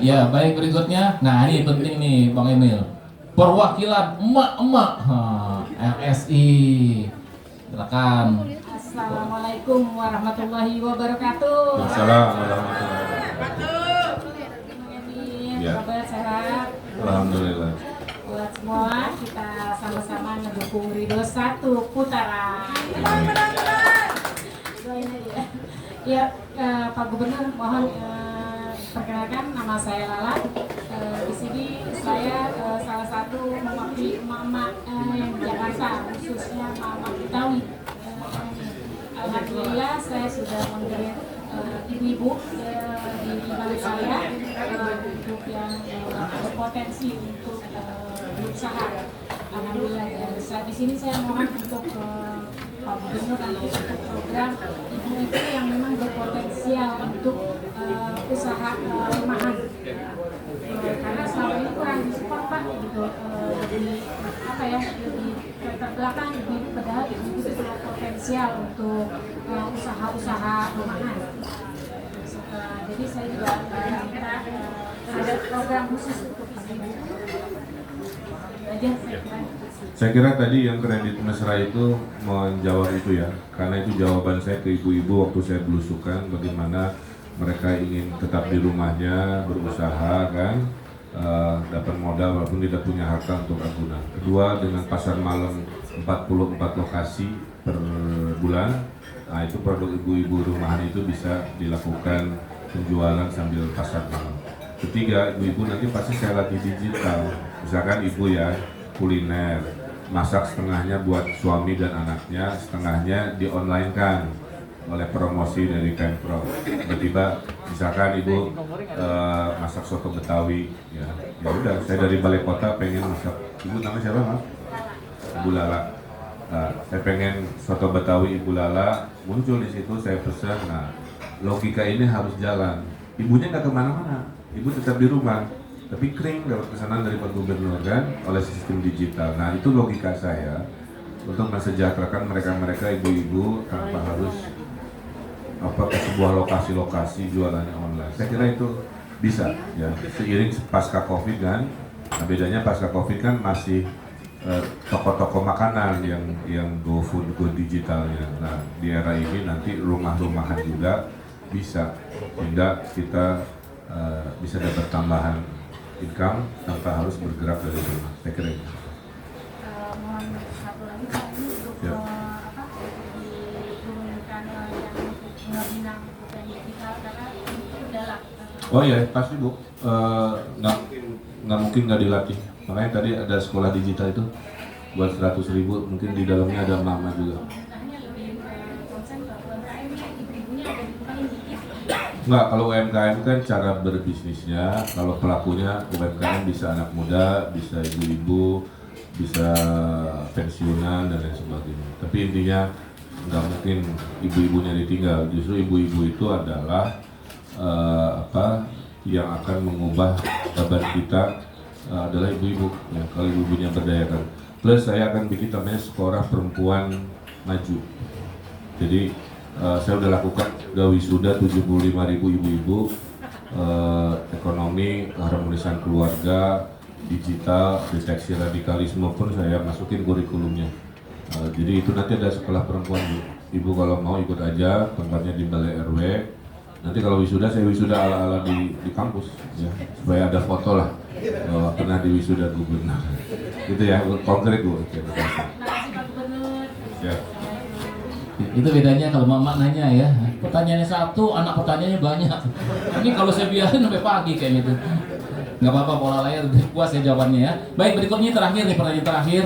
Ya, baik berikutnya. Nah, ini penting nih Bang Emil. Perwakilan emak-emak LSI. Silakan. Assalamualaikum warahmatullahi wabarakatuh. Assalamualaikum warahmatullahi wabarakatuh. Ya. Kabar sehat. Alhamdulillah. Buat semua kita sama-sama mendukung Ridho 1 putaran. Doain aja. Ya, Pak Gubernur mohon perkenalkan, nama saya Lala. Di sini saya salah satu mewakili emak-emak Jakarta, khususnya emak-emak Betawi. Alhamdulillah saya sudah menggerak ibu-ibu di balik saya untuk yang berpotensi untuk berusaha. Alhamdulillah. Di sini saya mohon untuk Pak Gubernur nanti untuk program ibu-ibu yang memang berpotensial untuk usaha rumahan. Karena selama ini kurang disupport Pak, gitu. Lebih terbelakang ibu-ibu, padahal ibu-ibu itu sangat potensial untuk usaha-usaha rumahan. Jadi saya juga minta ada program khusus untuk Aja saya kira. Saya kira tadi yang kredit mesra itu menjawab itu ya, karena itu jawaban saya ke ibu-ibu waktu saya belusukan bagaimana mereka ingin tetap di rumahnya berusaha kan, dapat modal walaupun tidak punya harta untuk agunan. Kedua, dengan pasar malam 44 lokasi per bulan, nah itu produk ibu-ibu rumahan itu bisa dilakukan penjualan sambil pasar malam. Ketiga, ibu-ibu nanti pasti saya latih digital, misalkan ibu ya kuliner, masak setengahnya buat suami dan anaknya, setengahnya di online kan oleh promosi dari Pemprov. Tiba-tiba misalkan ibu masak soto Betawi, ya udah saya dari balai kota pengen masak. Ibu namanya siapa mas? Ibu Lala. Nah, saya pengen soto Betawi Ibu Lala, muncul di situ saya pesan. Nah, logika ini harus jalan. Ibunya nggak kemana-mana, ibu tetap di rumah. Tapi kering dapat pesanan dari Pak Gubernur kan oleh sistem digital. Nah itu logika saya untuk mensejahterakan mereka-mereka ibu-ibu tanpa harus ke sebuah lokasi-lokasi jualannya online. Saya kira itu bisa ya seiring pasca Covid kan. Nah bedanya pasca Covid kan masih toko-toko makanan yang go food, go digitalnya. Nah di era ini nanti rumah-rumahan juga bisa sehingga kita bisa dapat tambahan income tanpa harus bergerak dari rumah. Saya kira itu. Mohon satu lagi Pak, ini untuk Ya. diturunkan yang ngebinang bukan digital karena itu dalam. Oh iya pasti Bu, nggak mungkin nggak dilatih. Makanya tadi ada sekolah digital itu buat 100.000, mungkin di dalamnya ada mama juga. Pemerintahnya lebih konsen ke UMKM, ibu-ibunya ada dikurangin dikit. Nggak, kalau UMKM kan cara berbisnisnya, kalau pelakunya UMKM bisa anak muda, bisa ibu-ibu, bisa pensiunan dan lain sebagainya. Tapi intinya nggak mungkin ibu-ibunya ditinggal. Justru ibu-ibu itu adalah yang akan mengubah beban kita adalah ibu-ibu. Ya, kalau ibu-ibunya berdayakan. Plus saya akan bikin namanya sekolah perempuan maju. Jadi saya udah lakukan, udah wisuda 75.000 ibu-ibu, ekonomi, keharmonisan keluarga, digital, deteksi radikalisme pun saya masukin kurikulumnya. Jadi itu nanti ada sekolah perempuan Bu. Ibu kalau mau ikut aja, tempatnya di Balai RW. Nanti kalau wisuda, saya wisuda ala-ala di kampus, ya, supaya ada foto lah bahwa pernah di wisuda gubernur. Gitu ya, konkret Bu. Oke, terima kasih. Ya. Itu bedanya kalau mama nanya ya, pertanyaannya satu, anak pertanyaannya banyak. Ini kalau saya biarin sampai pagi kayak gitu. Nggak apa-apa, pola layar puas ya jawabannya ya. Baik, berikutnya terakhir nih, pertanyaan terakhir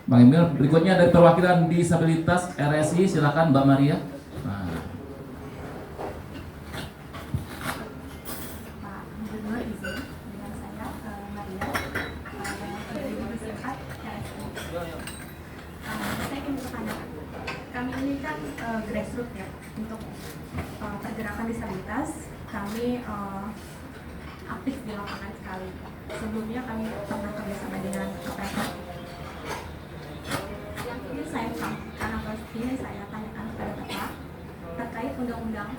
Bang Emil. Berikutnya dari perwakilan disabilitas RSI, silakan Mbak Maria. Nah. Pak Gubernur izin dengan saya Maria dari Divisi 4 RSI. Saya ingin bertanya, kami ini kan grassroots ya untuk pergerakan disabilitas. Kami aktif di lapangan sekali. Sebelumnya kami pernah kerjasama dengan KPK. Yang ingin saya karena ini saya tanyakan kepada Bapak terkait Undang-Undang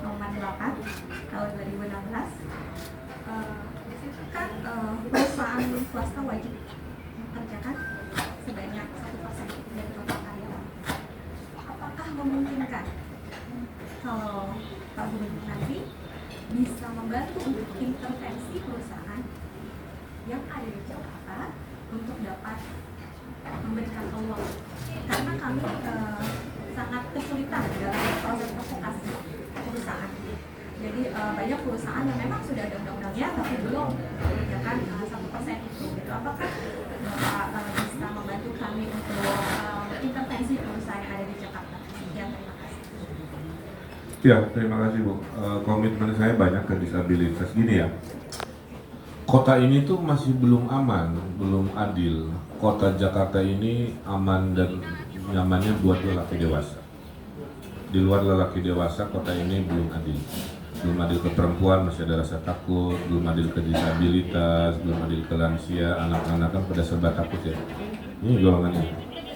Nomor 8 tahun 2016. Di situ kan perusahaan swasta wajib mengerjakan sebanyak 1% dari total karyawan. Apakah memungkinkan kalau Pak Gubernur nanti bisa membantu untuk intervensi perusahaan yang ada di Jakarta untuk dapat memberikan peluang? Karena kami sangat kesulitan dalam proses advokasi perusahaan. Jadi banyak perusahaan yang memang sudah ada undang-undangnya tapi belum mengerjakan 1% itu. Gitu. Apakah Bapak bisa membantu kami untuk intervensi perusahaan yang ada di Jakarta? Sekian, terima kasih. Ya, terima kasih Bu. Komitmen saya banyak ke disabilitas. Gini ya, kota ini tuh masih belum aman, belum adil. Kota Jakarta ini aman dan nyamannya buat lelaki dewasa. Di luar lelaki dewasa, kota ini belum adil. Belum adil ke perempuan, masih ada rasa takut. Belum adil ke disabilitas, belum adil ke lansia. Anak-anak kan pada serba takut ya. Ini golongannya.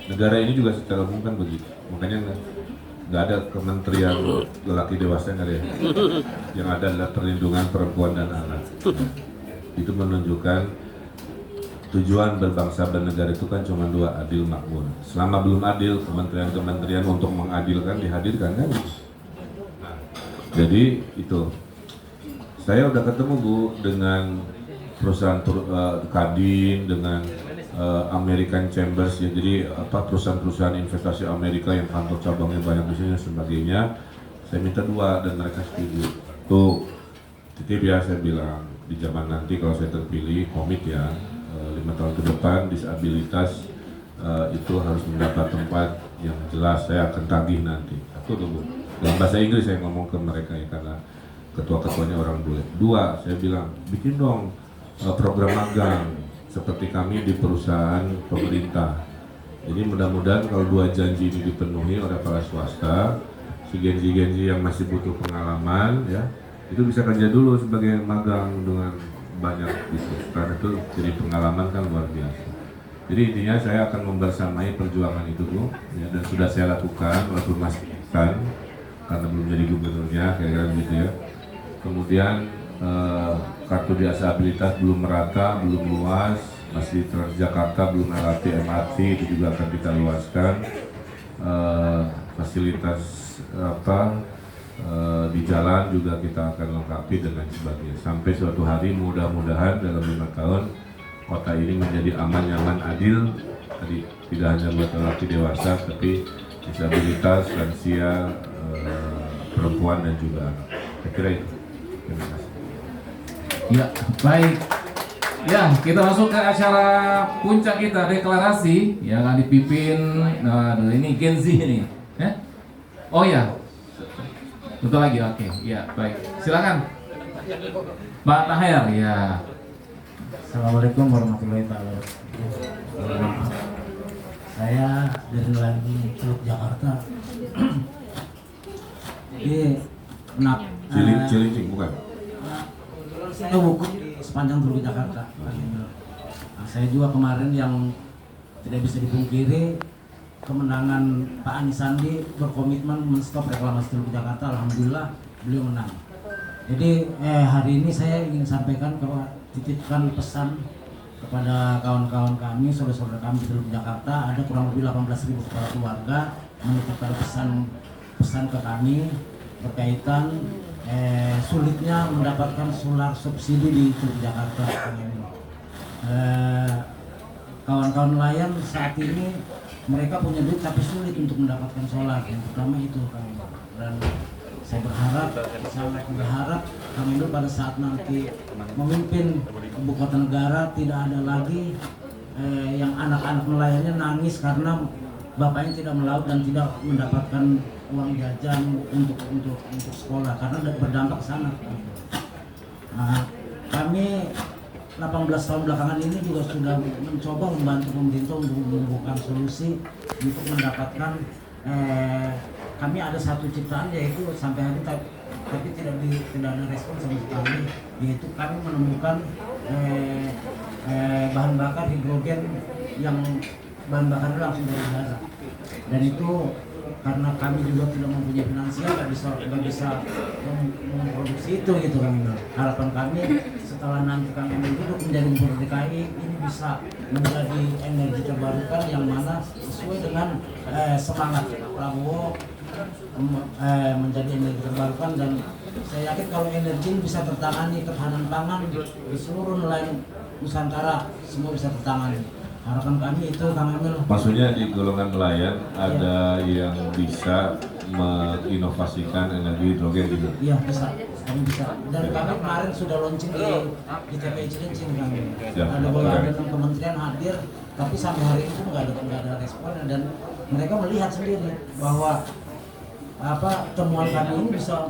Negara ini juga secara umum kan begitu. Makanya nggak ada kementerian lelaki dewasa, nggak ada ya. Yang ada adalah perlindungan perempuan dan anak. Itu menunjukkan tujuan berbangsa bernegara itu kan cuma dua, adil makmur. Selama belum adil, kementerian-kementerian untuk mengadilkan dihadirkan kan. Nah, jadi itu. Saya udah ketemu Bu dengan perusahaan Kadin, dengan American Chambers ya, jadi perusahaan-perusahaan investasi Amerika yang kantor cabangnya banyak di sini dan sebagainya. Saya minta dua dan mereka setuju. Tuh, titip ya, saya bilang di zaman nanti kalau saya terpilih komit ya, 5 tahun ke depan disabilitas itu harus mendapat tempat yang jelas. Saya akan tagih nanti. Aku tunggu. Dalam bahasa Inggris saya ngomong ke mereka ya, karena ketua-ketuanya orang bule. Dua, saya bilang bikin dong program magang seperti kami di perusahaan pemerintah. Jadi mudah-mudahan kalau dua janji ini dipenuhi oleh para swasta, si genji-genji yang masih butuh pengalaman ya, itu bisa kerja dulu sebagai magang dengan banyak gitu. Karena itu jadi pengalaman kan luar biasa. Jadi intinya saya akan membersamai perjuangan itu Bu, ya, dan sudah saya lakukan walaupun masih kan karena belum jadi gubernurnya kayak gitu ya. Kemudian kartu disabilitas belum merata, belum luas, masih Transjakarta belum MRT itu juga akan kita luaskan. Fasilitas di jalan juga kita akan lengkapi dengan sebagainya. Sampai suatu hari mudah-mudahan dalam 5 tahun kota ini menjadi aman, nyaman, adil. Tadi tidak hanya buat lelaki dewasa, tapi disabilitas, lansia, perempuan dan juga anak. Saya kira itu. Terima kasih. Ya, baik. Ya, kita masuk ke acara puncak kita, deklarasi yang akan dipimpin. Nah, ini Gen Z ini. Oh ya, betul lagi. Oke, ya baik. Silakan, Pak Tahir. Ya. Assalamualaikum warahmatullahi wabarakatuh. Saya dari lagi Teluk Jakarta. Jadi Cilincing bukan? Saya buku sepanjang Teluk Jakarta. Nah, saya juga kemarin yang tidak bisa dipungkiri kemenangan Pak Anies Sandi berkomitmen menstop reklamasi Teluk Jakarta. Alhamdulillah beliau menang. Jadi hari ini saya ingin sampaikan titipkan pesan kepada kawan-kawan kami, saudara-saudara kami di Teluk Jakarta. Ada kurang lebih 18.000 kepala keluarga menitipkan pesan ke kami berkaitan sulitnya mendapatkan solar subsidi di Teluk Jakarta. Kawan-kawan nelayan saat ini mereka punya duit tapi sulit untuk mendapatkan solar. Yang pertama itu kami, dan saya berharap Kang Emil pada saat nanti memimpin ibu kota negara tidak ada lagi yang anak-anak nelayannya nangis karena bapaknya tidak melaut dan tidak mendapatkan uang jajan untuk sekolah karena berdampak ke sana. Nah, kami 18 tahun belakangan ini juga sudah mencoba membantu pemerintah untuk menemukan solusi untuk mendapatkan kami ada satu ciptaan yaitu sampai hari tapi tidak ada respon sama sekali, yaitu kami menemukan bahan bakar hidrogen yang bahan bakarnya langsung dari udara, dan itu karena kami juga tidak mempunyai finansial nggak bisa memproduksi itu gitu Kang Emil. Harapan kami setelah nanti Kang Emil duduk menjadi gubernur DKI ini bisa menjadi energi terbarukan yang mana sesuai dengan semangat Prabowo menjadi energi terbarukan, dan saya yakin kalau energi bisa tertangani ketahanan pangan di seluruh nelayan Nusantara semua bisa tertangani. Harapan kami itu Kang Emil. Maksudnya di golongan nelayan ada yang bisa menginovasikan energi hidrogen gitu? Iya bisa, kami bisa. Dan kami kemarin sudah launching di TPI Cilincing Kang Emil. Ada beberapa kementerian hadir, tapi sampai hari ini nggak ada respon, dan mereka melihat sendiri bahwa temuan kami ini bisa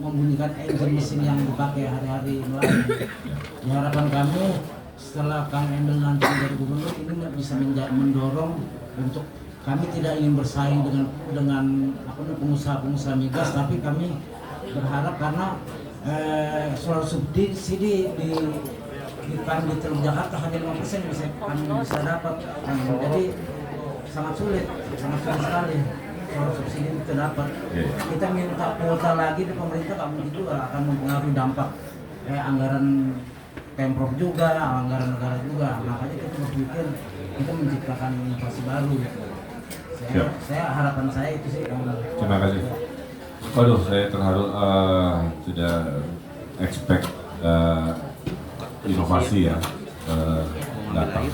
membunyikan engine mesin yang dipakai hari-hari nelayan. Di harapan kami setelah Kang Emil nanti menjadi gubernur ini bisa mendorong untuk kami tidak ingin bersaing dengan pengusaha-pengusaha migas, tapi kami berharap karena solar subsidi di Teluk Jakarta hanya 5% kami bisa dapat, jadi sangat sulit sekali solar subsidi itu dapat. Kita minta kuota lagi di pemerintah, nggak mungkin juga akan mempengaruhi dampak anggaran Pemprov juga, anggaran negara juga. Makanya kita berpikir kita menciptakan inovasi baru gitu. Saya harapan saya itu sih. Terima kasih. Waduh, saya terharu, tidak expect inovasi ya datang.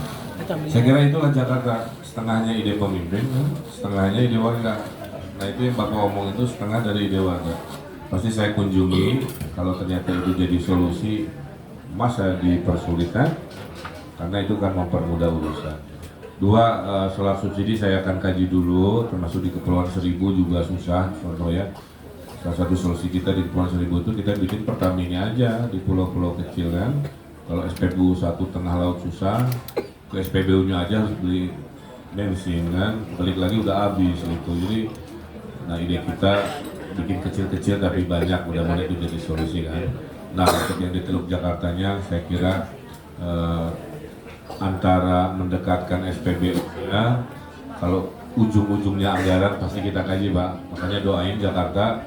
Saya kira itulah Jakarta, setengahnya ide pemimpin, setengahnya ide warga. Nah itu yang Bapak omong itu setengah dari ide warga. Pasti saya kunjungi, kalau ternyata itu jadi solusi, masa dipersulitkan, karena itu kan mempermudah urusan. Dua, solar subsidi saya akan kaji dulu, termasuk di Kepulauan Seribu juga susah, contoh ya. Salah satu solusi kita di Kepulauan Seribu itu kita bikin Pertamina aja di pulau-pulau kecil kan. Kalau SPBU 1 tengah laut susah, ke SPBU-nya aja harus beli bensin kan, balik lagi udah habis gitu. Jadi, nah ide kita bikin kecil-kecil tapi banyak, mudah-mudahan itu jadi solusi kan. Nah untuk yang di Teluk Jakartanya saya kira antara mendekatkan SPBU-nya, kalau ujung-ujungnya anggaran pasti kita kaji Pak. Makanya doain Jakarta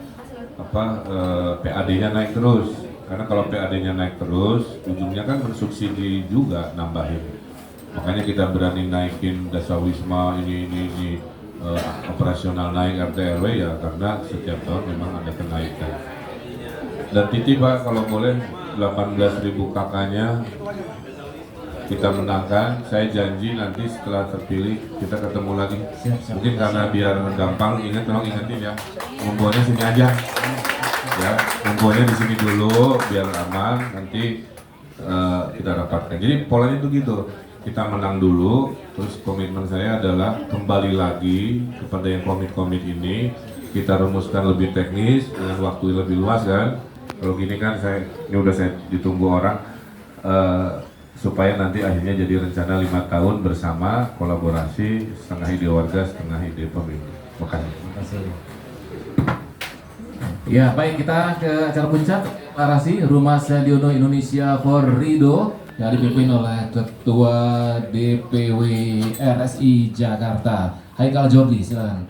PAD-nya naik terus. Karena kalau PAD-nya naik terus, ujungnya kan mensubsidi juga nambahin. Makanya kita berani naikin dasar wisma ini operasional naik RT RW ya karena setiap tahun memang ada kenaikan. Dan titip Pak kalau boleh 18.000 kakaknya kita menangkan. Saya janji nanti setelah terpilih kita ketemu lagi. Mungkin karena biar gampang tolong ingetin ya, ngumpulnya sini aja. Ya, ngumpulnya di sini dulu biar aman, nanti kita rapatkan. Jadi polanya itu gitu. Kita menang dulu, terus komitmen saya adalah kembali lagi kepada yang komit-komit ini, kita rumuskan lebih teknis dengan waktu lebih luas kan. Kalau gini kan ini udah saya ditunggu orang supaya nanti akhirnya jadi rencana 5 tahun bersama kolaborasi, setengah ide warga, setengah ide pemimpin. Makasih. Terima kasih. Ya baik, kita ke acara puncak deklarasi Rumah Sandiono Indonesia for Ridho yang dipimpin oleh Ketua DPW RSI Jakarta, Haikal Jordi, silakan.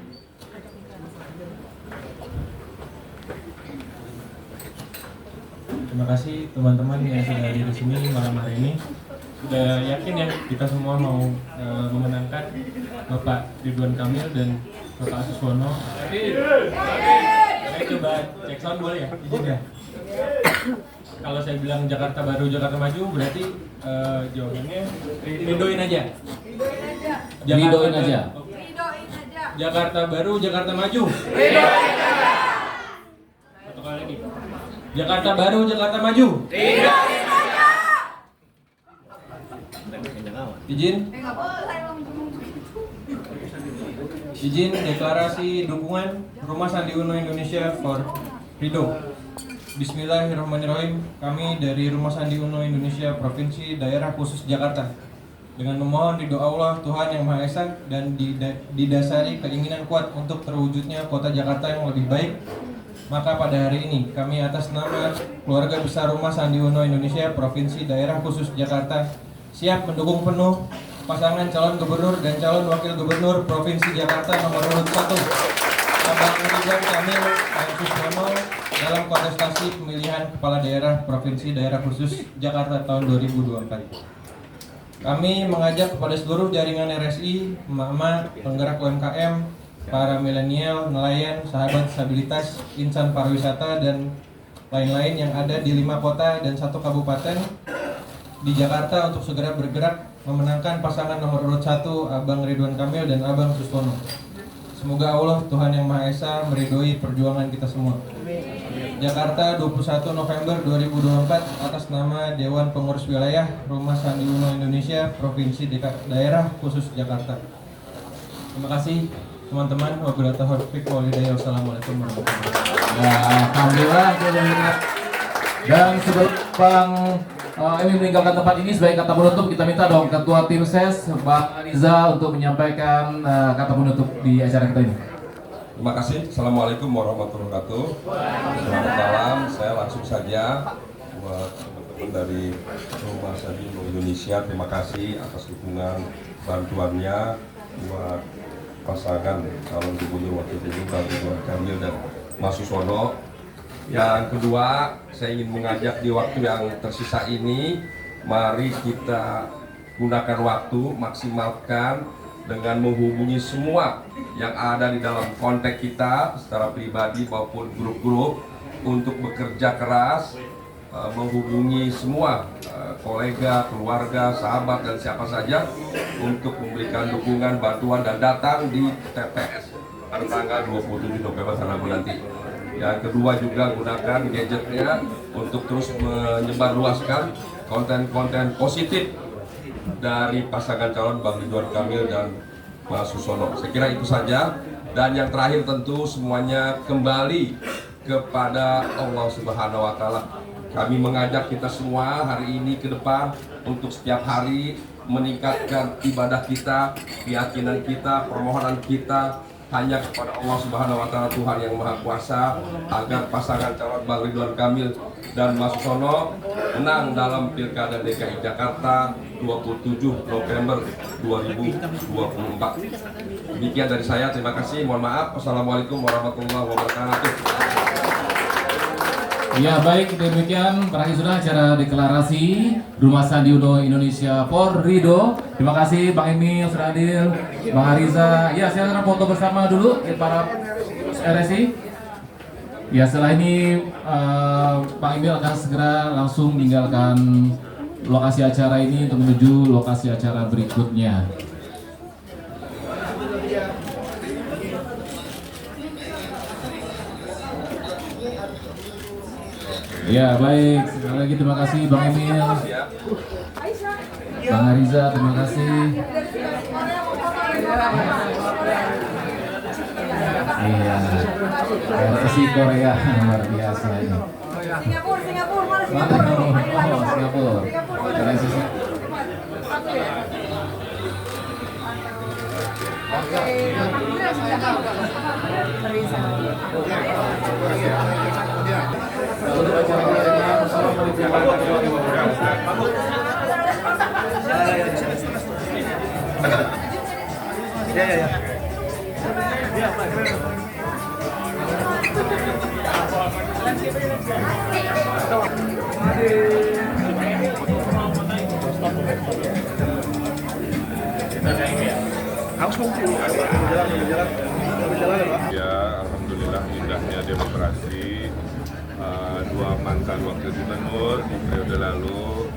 Terima kasih teman-teman yang sudah hadir di sini malam hari ini. Sudah yakin ya kita semua mau memenangkan Bapak Ridwan Kamil dan Bapak Suswono. Tapi saya coba cek sound boleh ya? Izin ya? Kalau saya bilang Jakarta Baru, Jakarta Maju, berarti jawabannya ridoin aja. Ridoin aja. Jakarta Baru, Jakarta Maju. Satu kali lagi. Jakarta Baru, Jakarta Maju. Izin deklarasi dukungan Rumah Sandiono Indonesia for Ridho. Bismillahirrahmanirrahim. Kami dari Rumah Sandiono Indonesia Provinsi Daerah Khusus Jakarta dengan memohon ridho Allah Tuhan Yang Maha Esa dan didasari keinginan kuat untuk terwujudnya kota Jakarta yang lebih baik, maka pada hari ini kami atas nama keluarga besar Rumah Sandiono Indonesia Provinsi Daerah Khusus Jakarta siap mendukung penuh pasangan calon gubernur dan calon wakil gubernur Provinsi Jakarta nomor urut 1 Abang Ridwan Kamil dan Suswono dalam kontestasi pemilihan kepala daerah Provinsi Daerah Khusus Jakarta tahun 2024. Kami mengajak kepada seluruh jaringan RSI, emak-emak, penggerak UMKM, para milenial, nelayan, sahabat disabilitas, insan pariwisata, dan lain-lain yang ada di 5 kota dan 1 kabupaten di Jakarta untuk segera bergerak memenangkan pasangan nomor urut 1 Abang Ridwan Kamil dan Abang Suswono. Semoga Allah Tuhan Yang Maha Esa meridhoi perjuangan kita semua. Jakarta 21 November 2024 atas nama Dewan Pengurus Wilayah Rumah Sandiono Indonesia Provinsi Daerah Khusus Jakarta. Terima kasih teman-teman. Wabillahi taufiq wal hidayah. Wassalamualaikum warahmatullahi wabarakatuh. Ya, alhamdulillah. Dan sebelum Bang ini meninggalkan tempat ini, sebagai kata penutup kita minta dong Ketua Tim Ses Bang Riza untuk menyampaikan kata penutup di acara kita ini. Terima kasih. Assalamualaikum warahmatullahi wabarakatuh. Selamat malam. Saya langsung saja buat teman-teman dari Rumah Sandiono Indonesia. Terima kasih atas dukungan bantuannya buat pasangan calon gubernur wakil gubernur Ridwan Kamil dan Mas Suswono. Yang kedua, saya ingin mengajak di waktu yang tersisa ini Mari kita gunakan waktu, maksimalkan dengan menghubungi semua yang ada di dalam kontak kita secara pribadi maupun grup-grup untuk bekerja keras, menghubungi semua kolega, keluarga, sahabat dan siapa saja untuk memberikan dukungan, bantuan dan datang di TPS pada tanggal 27 November nanti. Yang kedua juga gunakan gadgetnya untuk terus menyebarluaskan konten-konten positif dari pasangan calon Bang Ridwan Kamil dan Mas Susono. Saya kira itu saja. Dan yang terakhir tentu semuanya kembali kepada Allah Subhanahu wa Ta'ala. Kami mengajak kita semua hari ini ke depan untuk setiap hari meningkatkan ibadah kita, keyakinan kita, permohonan kita hanya kepada Allah Subhanahu wa Ta'ala, Tuhan yang Maha Kuasa, agar pasangan calon Bang Ridwan Kamil dan Mas Susono menang dalam Pilkada DKI Jakarta 27 November 2024. Demikian dari saya, terima kasih, mohon maaf. Wassalamualaikum warahmatullahi wabarakatuh. Ya baik, demikian berakhir sudah acara deklarasi Rumah Sandi Uno Indonesia for Ridho. Terima kasih Bang Emil sudah hadir, Bang Ariza. Ya, saya akan foto bersama dulu para RSI. Ya, setelah ini Bang Emil akan segera langsung meninggalkan lokasi acara ini untuk menuju lokasi acara berikutnya. Ya baik, sekali lagi terima kasih Bang Emil, Bang Ariza, terima kasih. Iya, RSI Korea luar biasa ini. Singapura. Ya, alhamdulillah indahnya demokrasi. Dua mantan wakil gubernur di periode lalu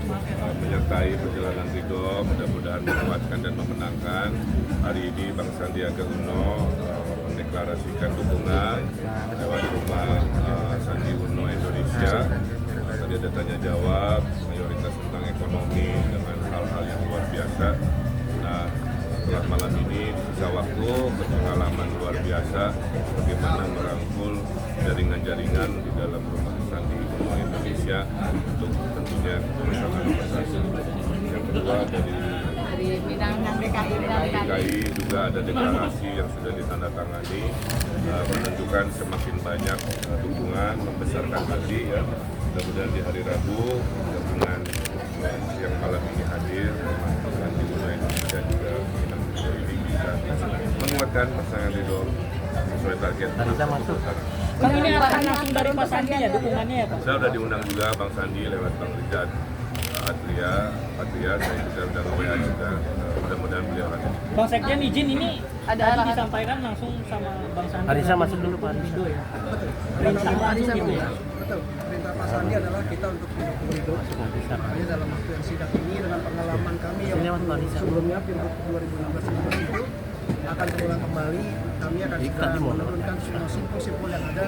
menyertai perjalanan Ridho, mudah-mudahan memuaskan dan memenangkan. Hari ini Bang Sandiaga Uno mendeklarasikan dukungan lewat Rumah Sandi Uno Indonesia. Tadi ada tanya jawab, mayoritas tentang ekonomi dengan hal-hal yang luar biasa. Nah, setelah malam ini sisa waktu berpengalaman luar biasa bagaimana merangkul jaringan-jaringan di dalam Rumah Sandi Uno Indonesia untuk tentunya bersama satu. Yang kedua dari DKI juga ada deklarasi yang sudah ditandatangani menunjukkan semakin banyak dukungan, membesarkan hati ya. Mudah-mudahan di hari Rabu gabungan yang malam ini hadir Sandi Uno Indonesia juga ini bisa menguatkan pasangan Ridho sesuai target. Bang, ini akan langsung dari Pak Sandi ya dukungannya ya Pak? Saya sudah diundang juga Bang Sandi lewat Bang Rizal Patria, saya juga sudah WA juga, mudah-mudahan beliau hadir. Bang Sekjen izin ini ada disampaikan langsung sama Bang Sandi. Arisa masuk dulu Pak Arisa. Ya. Perintah langsung gitu ya. Betul. Perintah Pak Sandi adalah kita untuk mendukung Ridho. Jadi dalam waktu yang singkat ini dengan pengalaman kami yang sebelumnya Pilgub 2016 itu akan terulang kembali, kami akan segera menurunkan semua simpul-simpul yang ada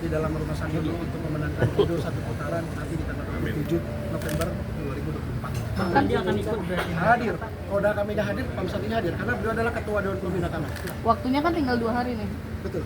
di dalam Rumah Sandi untuk memenangkan Ridho satu putaran nanti di tanggal 27 November 2024. Bang Sandi akan ikut berarti? Hadir. Kalau udah kami dah hadir, Bang Sandi hadir karena beliau adalah ketua Dewan Pembina kami. Waktunya kan tinggal 2 hari nih. Betul.